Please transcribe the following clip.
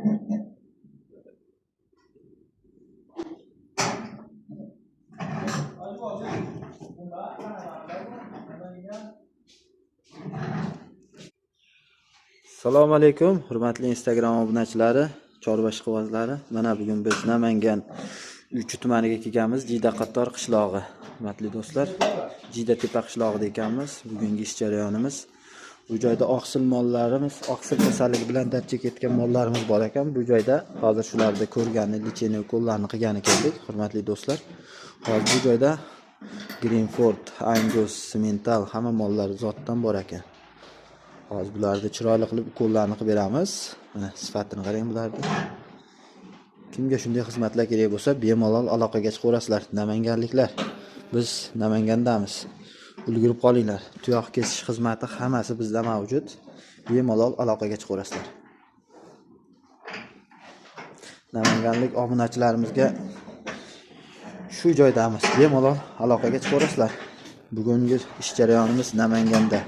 Assalomu alaykum, hurmatli Instagram obunachilari, Chorbashi quvozlari. Mana bugun biz Namangan Uchi tumaniga kelganmiz, Jida qator qishlog'i. Hurmatli do'stlar, Jida tepa qishlog'ida ekanmiz. Bugungi ish jarayonimiz bu joyda oqsil mollarimiz, oqsil kasalligi bilan dard chekayotgan mollarimiz bor ekan. Bu joyda hozir shularda ko'rganni, licheni ukollarni qilgani keldik, hurmatli do'stlar. Hozir bu joyda Greenford, Angus, Simmental hamma mollar zotdan bor ekan. Hozir bularni chiroyli qilib ukollarni qilib beramiz. Mana sifatini qarang bularni. Kimga shunday xizmatlar kerak bo'lsa, bemalol aloqaga chiqaverasizlar. Namanganliklar. Biz Namangandamiz. Ulgurib qolinglar. Tuyoq kesish xizmati hammasi bizda mavjud. Bemalol aloqaga chiqaverasizlar. Namanganlik obunachilarimizga shu joydamiz. Bemalol aloqaga chiqaverasizlar. Bugungi ish jarayonimiz Namanganda.